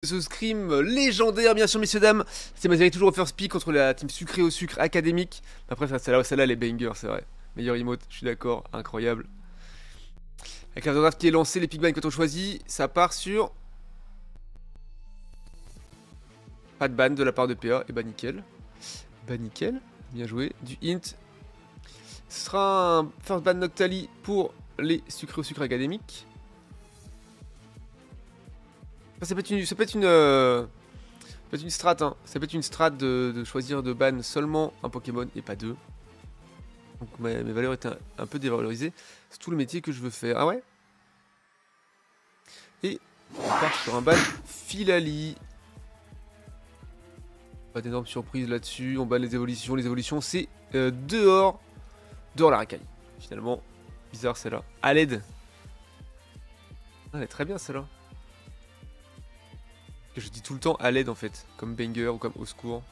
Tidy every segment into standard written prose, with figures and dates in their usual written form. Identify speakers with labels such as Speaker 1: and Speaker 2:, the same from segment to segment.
Speaker 1: Ce scrim légendaire, bien sûr, messieurs dames. C'est Mazeri toujours au first pick contre la team sucré au sucre académique. Après, celle-là, les bangers, c'est vrai. Meilleur emote, je suis d'accord, incroyable. Avec la draft qui est lancée, les pickbans que on choisit, ça part sur. Pas de ban de la part de PA, et bah nickel. Bah nickel, bien joué. Du int. Ce sera un first ban Noctali pour les sucré au sucre académique. Ça peut être une strat, hein. Ça peut être une strat de choisir de ban seulement un Pokémon et pas deux. Donc mes valeurs étaient un peu dévalorisées. C'est tout le métier que je veux faire. Ah ouais? Et on part sur un ban Filali. Pas d'énormes surprises là-dessus. On ban les évolutions. Les évolutions, c'est dehors la racaille. Finalement, bizarre celle-là. À l'aide. Ah, elle est très bien celle-là. Je dis tout le temps à l'aide en fait, comme banger ou comme au secours.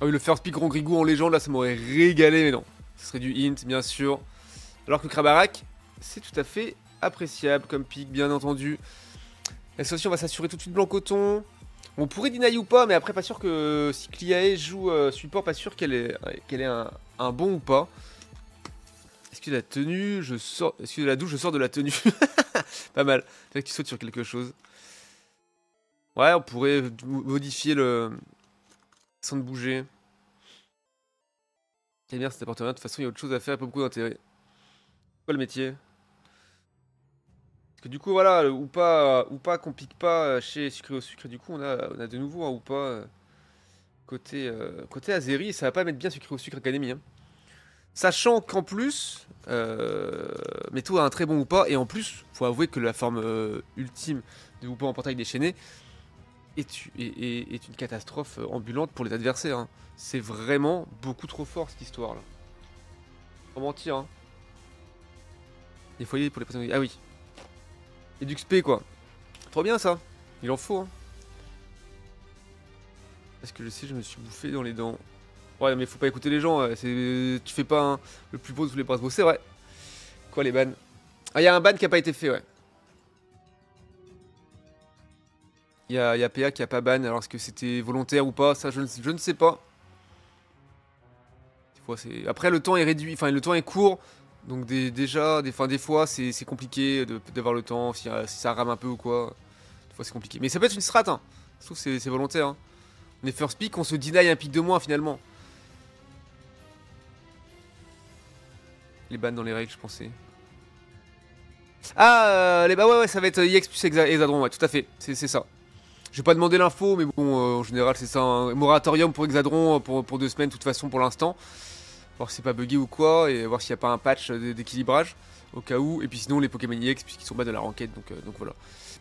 Speaker 1: Ah oui, le first pick Rongrigou en légende, là ça m'aurait régalé, mais non. Ce serait du hint, bien sûr. Alors que Krabarak, c'est tout à fait appréciable comme pick, bien entendu. La solution, on va s'assurer tout de suite blanc coton. On pourrait deny ou pas, mais après, pas sûr que si Cliae joue support, pas sûr qu'elle ait un bon ou pas. Est-ce que de la tenue, je sors. Est-ce que de la douche, je sors de la tenue? Pas mal. Fait que tu sautes sur quelque chose. Ouais, on pourrait modifier le façon de bouger. Et bien, ça t'apporte rien. De toute façon, il y a autre chose à faire, pas beaucoup d'intérêt. C'est quoi le métier? Parce que du coup, voilà, ou pas qu'on pique pas chez Sucré au sucre. Du coup, on a de nouveau un ou pas côté Azeri. Ça va pas mettre bien Sucré au sucre Academy. Hein. Sachant qu'en plus, Meto a un très bon ou pas. Et en plus, faut avouer que la forme ultime de ou pas en portail déchaîné est une catastrophe ambulante pour les adversaires. Hein. C'est vraiment beaucoup trop fort cette histoire là. Sans mentir. Hein. Les foyers pour les personnes. Ah oui. Et du XP quoi. Trop bien ça. Il en faut. Hein. Parce que je sais, je me suis bouffé dans les dents. Ouais, mais faut pas écouter les gens. Tu fais pas hein, le plus beau de tous les bras. C'est vrai. Quoi les bans? Ah, il y a un ban qui a pas été fait, ouais. Il y a PA qui a pas ban, alors est-ce que c'était volontaire ou pas? Ça, je ne sais pas. Des fois, après, le temps est réduit, enfin, le temps est court. Donc, des fois, c'est compliqué d'avoir le temps, si ça rame un peu ou quoi. Des fois, c'est compliqué. Mais ça peut être une strat, hein. Je trouve que c'est volontaire. Hein. On est first pick, on se deny un pick de moins, finalement. Les bans dans les règles, je pensais. Ah, bah ouais, ça va être EX plus Hexadron, ouais, tout à fait. C'est ça. Je vais pas demander l'info, mais bon, en général, c'est ça. Un moratorium pour Hexadron pour 2 semaines, de toute façon, pour l'instant. Voir si c'est pas bugué ou quoi, et voir s'il n'y a pas un patch d'équilibrage, au cas où. Et puis sinon, les Pokémon EX, puisqu'ils sont bas de la ranked, donc voilà.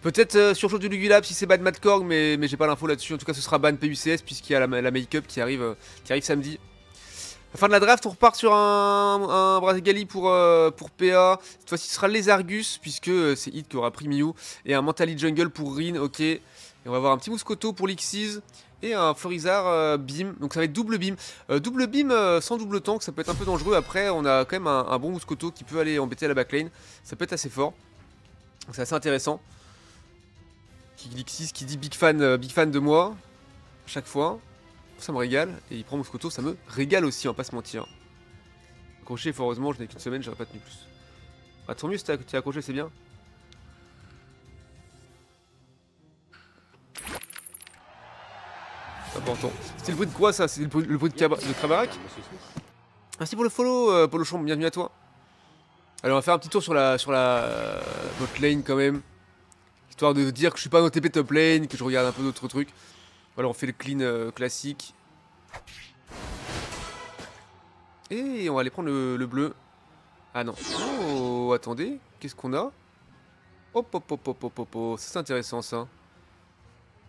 Speaker 1: Peut-être sur Jour du Lugulab si c'est ban Madkorg, mais j'ai pas l'info là-dessus. En tout cas, ce sera ban PUCS, puisqu'il y a la make-up qui arrive samedi. À la fin de la draft, on repart sur un Brazigali pour PA. Cette fois-ci, ce sera les Argus, puisque c'est Hit qui aura pris Mew. Et un Mentally Jungle pour Rin, ok. Et on va avoir un petit Mouscoto pour Lixiz. Et un Florizard Beam. Donc ça va être double Beam. Double Beam sans double tank, ça peut être un peu dangereux. Après, on a quand même un bon Mouscoto qui peut aller embêter à la backline. Ça peut être assez fort. Donc c'est assez intéressant. Lixiz qui dit big fan de moi. À chaque fois. Ça me régale, et il prend Mouscoto, ça me régale aussi, on va pas se mentir. Accroché, fort heureusement, je n'ai qu'une semaine, j'aurais pas tenu plus. Bah tant mieux si t'es accroché, c'est bien. C'est important. C'était le bruit de quoi ça? C'est le bruit de Krabarak? Merci pour le follow, Polochon, bienvenue à toi. Allez, on va faire un petit tour sur la bot lane quand même. Histoire de dire que je suis pas en TP top lane, que je regarde un peu d'autres trucs. Voilà, on fait le clean classique. Et on va aller prendre le bleu. Ah non. Oh, attendez. Qu'est-ce qu'on a? Hop, hop, hop, hop, hop, hop, hop. Ça, c'est intéressant, ça.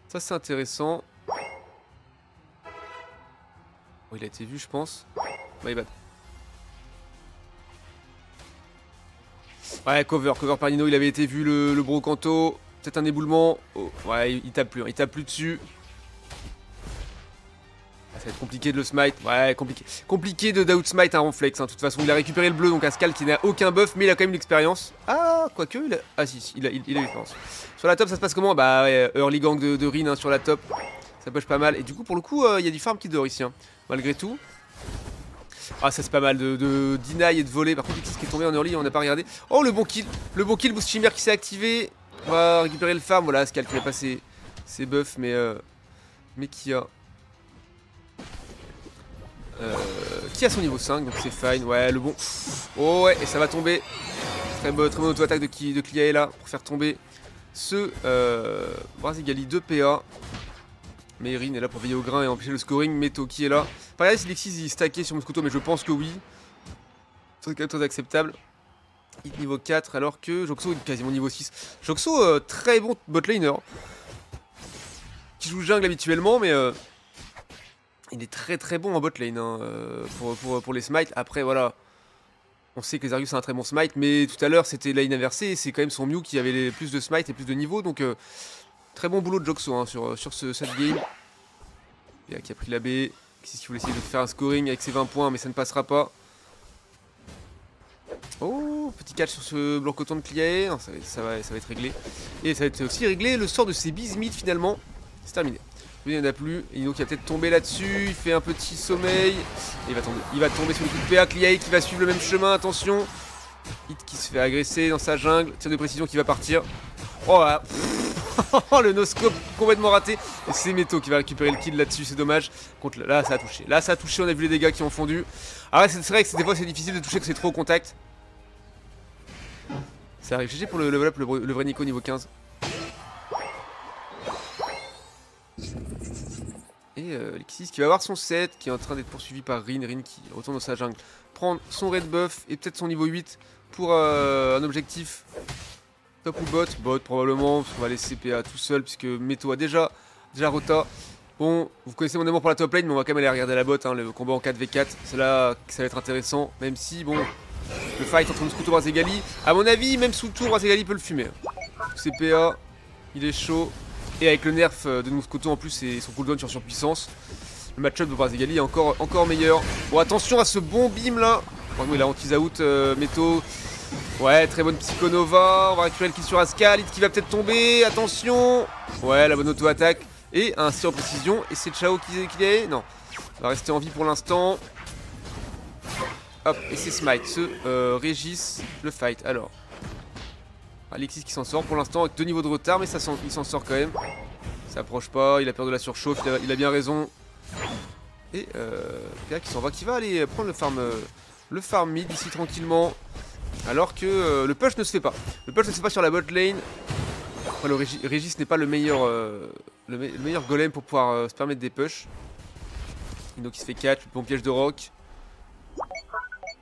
Speaker 1: Ça, c'est intéressant. Oh, il a été vu, je pense. My bad. Ouais, cover par Nino. Il avait été vu, le brocanto. Peut-être un éboulement. Oh, ouais, il tape plus. Hein. Il tape plus dessus. Ça va être compliqué de le smite. Ouais, compliqué. Compliqué de d'outsmite un Ronflex. Hein. De toute façon, il a récupéré le bleu, donc Ascal qui n'a aucun buff, mais il a quand même l'expérience. Ah, quoique, il a... Ah si, il a l'expérience. Sur la top, ça se passe comment? Bah ouais, early gang de Rin hein, sur la top. Ça push pas mal. Et du coup, pour le coup, il y a du farm qui dort ici. Hein. Malgré tout. Ah, ça c'est pas mal de deny et de voler. Par contre, ce qui est tombé en early, on n'a pas regardé. Oh, le bon kill. Le bon kill, boost chimère qui s'est activé. On va récupérer le farm. Voilà, Ascal qui n'a pas ses buffs, mais qui a... qui a son niveau 5, donc c'est fine. Ouais, le bon. Oh ouais, et ça va tomber. Très bonne auto-attaque de Cliae là pour faire tomber ce Brazigali 2 PA. Mais Rin est là pour veiller au grain et empêcher le scoring. Meto qui est là. Pas regardé si Lexis il stackait sur Moscoto, mais je pense que oui. C'est quand même très acceptable. Hit niveau 4, alors que Joxo est quasiment niveau 6. Joxo, très bon botlaner. Qui joue jungle habituellement, mais il est très bon en botlane hein, pour les smites. Après, voilà. On sait que les Argus a un très bon smite, mais tout à l'heure c'était lane inversée. C'est quand même son Mew qui avait plus de smite et plus de niveau. Donc, très bon boulot de Joxo hein, sur cette game. Et qui a pris la B. Qui voulait essayer de faire un scoring avec ses 20 points, mais ça ne passera pas. Oh, petit catch sur ce blanc coton de Cliae. Non, ça va être réglé. Et ça va être aussi réglé le sort de ses bismith finalement. C'est terminé. Il n'y en a plus. Et donc il va peut-être tomber là-dessus. Il fait un petit sommeil. Et il va tomber sur le coup de PA. Cliae qui va suivre le même chemin. Attention. Hit qui se fait agresser dans sa jungle. Tir de précision qui va partir. Oh là. Le no-scope complètement raté. Et c'est Meto qui va récupérer le kill là-dessus. C'est dommage. Là ça a touché. Là ça a touché. On a vu les dégâts qui ont fondu. Ah ouais, c'est vrai que des fois c'est difficile de toucher que c'est trop au contact. Ça arrive. GG pour le level up, le vrai Nico niveau 15. Et Lexis qui va avoir son set, qui est en train d'être poursuivi par Rin. Rin qui retourne dans sa jungle. Prendre son red buff et peut-être son niveau 8 pour un objectif top ou bot. Bot probablement, parce qu'on va laisser PA tout seul puisque Meto a déjà rota. Bon, vous connaissez mon amour pour la top lane, mais on va quand même aller regarder la bot, hein, le combat en 4v4. C'est là que ça va être intéressant, même si, bon, le fight entre Moscoto et Brazigali, à mon avis, même sous tour, Brazigali peut le fumer. C'est PA, il est chaud. Et avec le nerf de Moscoto en plus et son cooldown sur surpuissance, le match-up de Brazigali est encore meilleur. Bon, attention à ce bon beam là. Bon, il a anti-out Meto. Ouais, très bonne Psychonova. On va récupérer le kill sur Ascal. Hit qui va peut-être tomber. Attention. Ouais, la bonne auto-attaque. Et un tir en précision. Et c'est Chao qui est. Non. On va rester en vie pour l'instant. Hop, et c'est Smite. Ce Régis le fight. Alors. Alexis qui s'en sort pour l'instant avec 2 niveaux de retard, mais il s'en sort quand même. Ça approche pas, il a peur de la surchauffe, il a bien raison. Et PA qui s'en va, qui va aller prendre le farm mid ici tranquillement. Alors que le push ne se fait pas. Le push ne se fait pas sur la bot lane. Après, le Régis n'est pas le meilleur golem pour pouvoir se permettre des push. Donc il se fait catch, le bon piège de rock.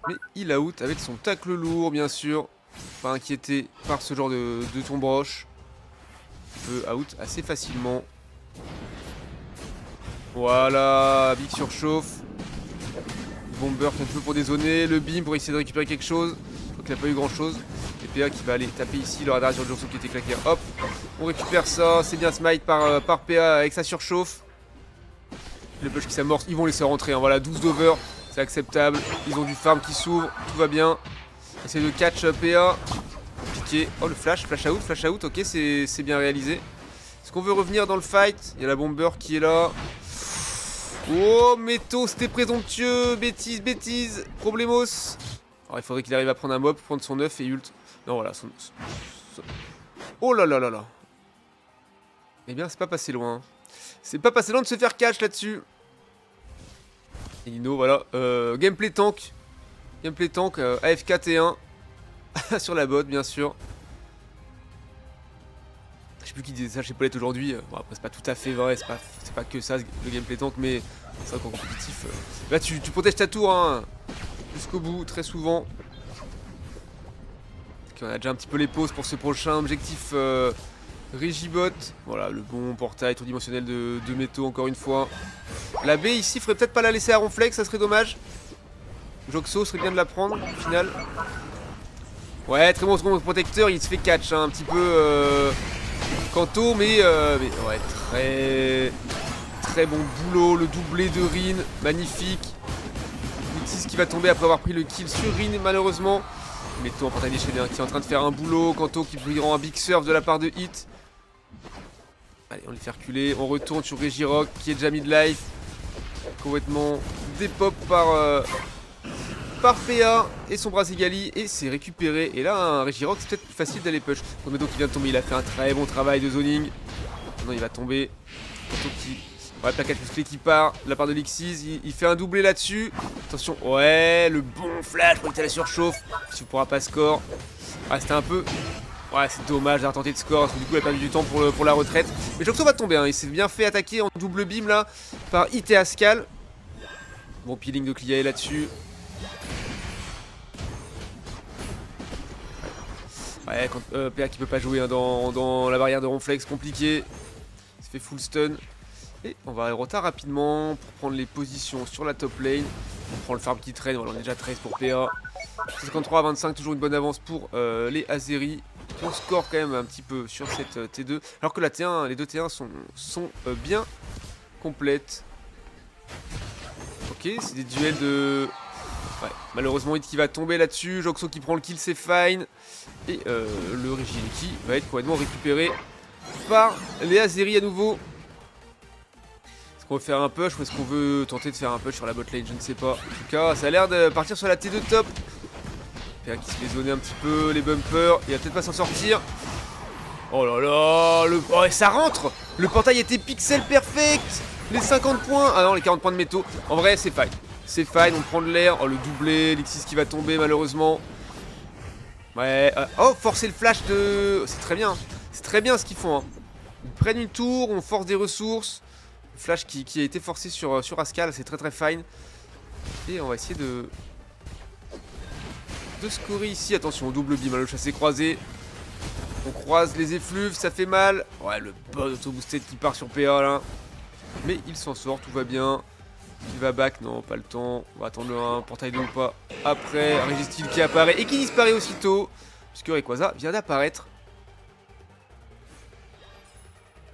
Speaker 1: Mais il out avec son tacle lourd bien sûr. Pas inquiété par ce genre de tombe roche. Il peut out assez facilement. Voilà, big surchauffe. Bomber un peu pour dézoner. Le beam pour essayer de récupérer quelque chose. Je crois qu'il n'a pas eu grand chose. Et PA qui va aller taper ici le radar sur Joxo qui était claqué. Hop, on récupère ça. C'est bien smite par PA avec sa surchauffe. Le push qui s'amorce. Ils vont laisser rentrer. Hein. Voilà, 12 d'over. C'est acceptable. Ils ont du farm qui s'ouvre. Tout va bien. Essaye de catch PA. Compliqué. Oh le flash out, ok c'est bien réalisé. Est-ce qu'on veut revenir dans le fight? Il y a la bomber qui est là. Oh Meto, c'était présomptueux. Bêtise. Problemos. Alors il faudrait qu'il arrive à prendre un mob, prendre son œuf et ult. Non voilà, son... Oh là là là là. Eh bien c'est pas passé loin. C'est pas passé loin de se faire catch là-dessus. Et Lino, voilà. Gameplay tank. AFK T1 sur la bot bien sûr. Je sais plus qui disait ça chez Paulette aujourd'hui. Bon après c'est pas tout à fait vrai, c'est pas que ça le gameplay tank, mais c'est vrai qu'en compétitif là tu protèges ta tour hein, jusqu'au bout très souvent. Okay, on a déjà un petit peu les pauses pour ce prochain objectif Régibot. Voilà le bon portail tridimensionnel de Meto encore une fois. La B ici faudrait peut-être pas la laisser à Ronflex, ça serait dommage. Joxo serait bien de la prendre au final. Ouais, très bon protecteur, il se fait catch hein, un petit peu Kanto, mais ouais, très bon boulot. Le doublé de Rin, magnifique. Lixis qui va tomber après avoir pris le kill sur Rin, malheureusement. Mettons en portail déchaîné qui est en train de faire un boulot. Kanto qui rend un big surf de la part de Hit. Allez, on les fait reculer. On retourne sur Regirock qui est déjà mid-life. Complètement dépop par PA et son Brasigali. Et c'est récupéré. Et là, un Regirock, c'est peut-être plus facile d'aller push. Donc, Meto qui vient de tomber, il a fait un très bon travail de zoning. Maintenant, il va tomber. Kanto qui. Ouais, plaquage musclé qui part de la part de Lixis. Il fait un doublé là-dessus. Attention, ouais, le bon flash. Je crois qu'il y a la surchauffe. Il ne pourra pas score. Ouais, c'était un peu. Ouais, c'est dommage d'avoir tenté de score. Parce que du coup, il a perdu du temps pour la retraite. Mais Joxo va tomber. Hein. Il s'est bien fait attaquer en double beam là par Hit et Ascal. Bon peeling de Kliae là-dessus. Ouais, quand PA qui peut pas jouer hein, dans la barrière de Ronflex, compliqué. Il se fait full stun. Et on va rota rapidement pour prendre les positions sur la top lane. On prend le farm qui traîne, voilà, on est déjà 13 pour PA. 53 à 25, toujours une bonne avance pour les Azeri. On score quand même un petit peu sur cette T2. Alors que la T1, les deux T1 sont bien complètes. Ok, c'est des duels de... Ouais, malheureusement Hit qui va tomber là-dessus. Joxo qui prend le kill, c'est fine. Et le Rigini qui va être complètement récupéré par les Azeri à nouveau. On veut faire un push ou est-ce qu'on veut tenter de faire un push sur la bot lane? Je ne sais pas. En tout cas, ça a l'air de partir sur la T2 top. PA qui se fait zoner un petit peu, les bumpers. Il va peut-être pas s'en sortir. Oh là là, oh, et ça rentre. Le portail était pixel perfect. Les 50 points. Ah non, les 40 points de métaux. En vrai, c'est fine. C'est fine, on prend de l'air. Oh, le doublé, Lixis qui va tomber malheureusement. Ouais. Oh, forcer le flash de... C'est très bien. C'est très bien ce qu'ils font. Hein. Ils prennent une tour, on force des ressources. Flash qui a été forcé sur Ascal, c'est très fine. Et on va essayer de scorer ici. Attention, double beam, le chassé croisé. On croise les effluves, ça fait mal. Ouais, le bon auto-boosted qui part sur PA là. Mais il s'en sort, tout va bien. Il va back, non, pas le temps. On va attendre le 1, portail 2 ou pas. Après, Registil qui apparaît et qui disparaît aussitôt. Puisque Rayquaza vient d'apparaître.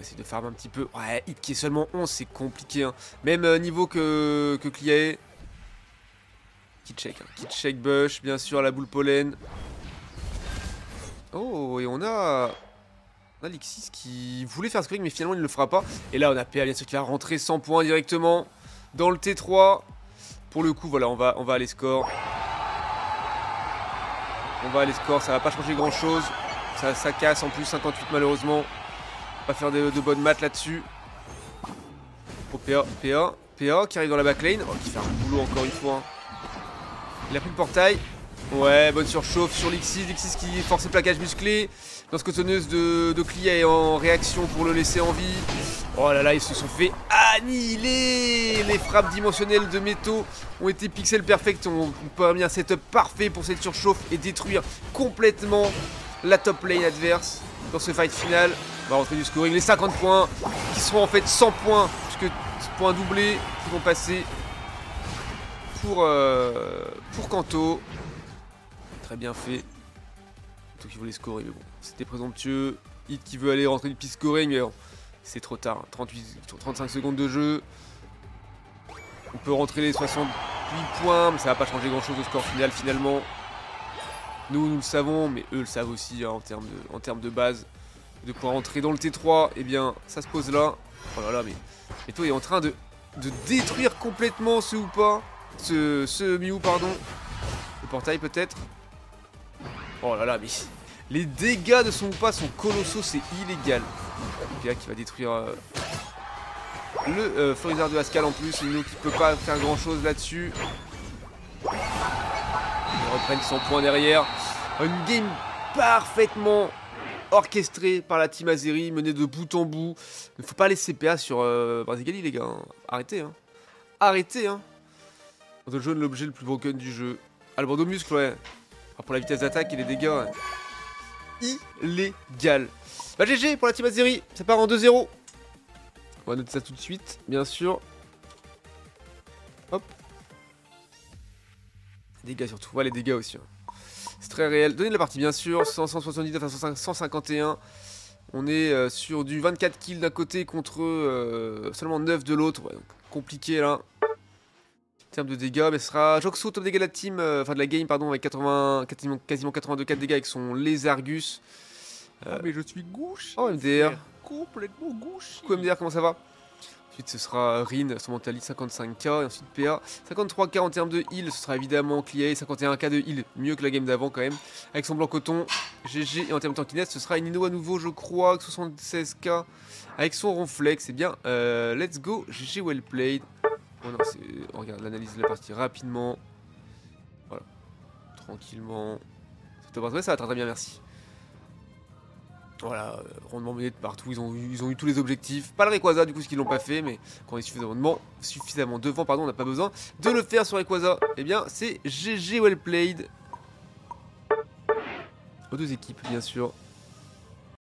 Speaker 1: Essayer de farm un petit peu. Ouais, Hit qui est seulement 11, c'est compliqué. Hein. Même niveau que Kliae. Kit check. Hein. Kit check bush, bien sûr, la boule pollen. Oh, et on a Lixis qui voulait faire scoring, mais finalement il ne le fera pas. Et là, on a PA, bien sûr, qui va rentrer 100 points directement dans le T3. Pour le coup, voilà, on va aller score. On va aller score, ça va pas changer grand chose. Ça casse en plus, 58 malheureusement. On va faire de bonnes maths là-dessus. Oh, PA qui arrive dans la backlane. Oh, qui fait un boulot encore une fois. Hein. Il a pris le portail. Ouais, bonne surchauffe sur Lixis. Lixis qui force le plaquage musclé. Dans ce cotonneuse de Kliae en réaction pour le laisser en vie. Oh là là, ils se sont fait annihiler. Les frappes dimensionnelles de métaux ont été pixel perfect. On permis un setup parfait pour cette surchauffe et détruire complètement la top lane adverse dans ce fight final. On va rentrer du scoring. Les 50 points qui seront en fait 100 points. Puisque points doublés qui vont passer pour Kanto. Très bien fait. Kanto qui voulait scorer, mais bon, c'était présomptueux. Hit qui veut aller rentrer du petit scoring, mais c'est trop tard. 35 secondes de jeu. On peut rentrer les 68 points, mais ça va pas changer grand chose au score final finalement. Nous le savons, mais eux le savent aussi hein, en termes de base. De quoi rentrer dans le T3, eh bien ça se pose là. Oh là là, mais toi il est en train de détruire complètement ce ou pas. Ce Mew, pardon. Le portail peut-être. Oh là là, mais les dégâts de son Woopa sont colossaux, c'est illégal. PA qui va détruire le Florizard de Ascal en plus. Nino qui peut pas faire grand chose là-dessus. Ils reprennent son point derrière. Une game parfaitement orchestrée par la team Azeri, menée de bout en bout. Il ne faut pas laisser PA sur Brasigali, les gars. Arrêtez, hein. Arrêtez, hein. Dans le jaune, l'objet le plus broken du jeu. Ah, le bandeau muscle, ouais. Ah, pour la vitesse d'attaque et les dégâts, ouais. Illégal. Bah, GG pour la team Azeri. Ça part en 2-0. On va noter ça tout de suite, bien sûr. Hop. Les dégâts surtout. Ouais, les dégâts aussi. Hein. C'est très réel. Donnez de la partie, bien sûr. 179 à 151. On est sur du 24 kills d'un côté contre seulement 9 de l'autre. Ouais, donc compliqué là. En termes de dégâts, mais ce sera Joxo, top dégâts de la team, enfin de la game, pardon, avec 80, quasiment 82 dégâts avec son Lézargus.
Speaker 2: Mais je suis gauche.
Speaker 1: Oh, MDR.
Speaker 2: Complètement gauche.
Speaker 1: Coucou MDR, comment ça va? Ensuite, ce sera Rin, son mentaliste 55k. Et ensuite, PA 53k en termes de heal. Ce sera évidemment Clia, 51k de heal. Mieux que la game d'avant, quand même. Avec son blanc coton, GG. Et en termes de tankiness, ce sera Inino à nouveau, je crois. Avec 76k. Avec son ronflex. Eh bien, let's go. GG, well played. Oh non, on regarde l'analyse de la partie rapidement. Voilà. Tranquillement. Ça va très bien, merci. Voilà, rondement mené de partout, ils ont eu tous les objectifs. Pas le Rayquaza du coup, ce qu'ils l'ont pas fait, mais quand on est suffisamment devant, pardon, on n'a pas besoin de le faire sur Rayquaza. Eh bien, c'est GG well played. Aux deux équipes, bien sûr.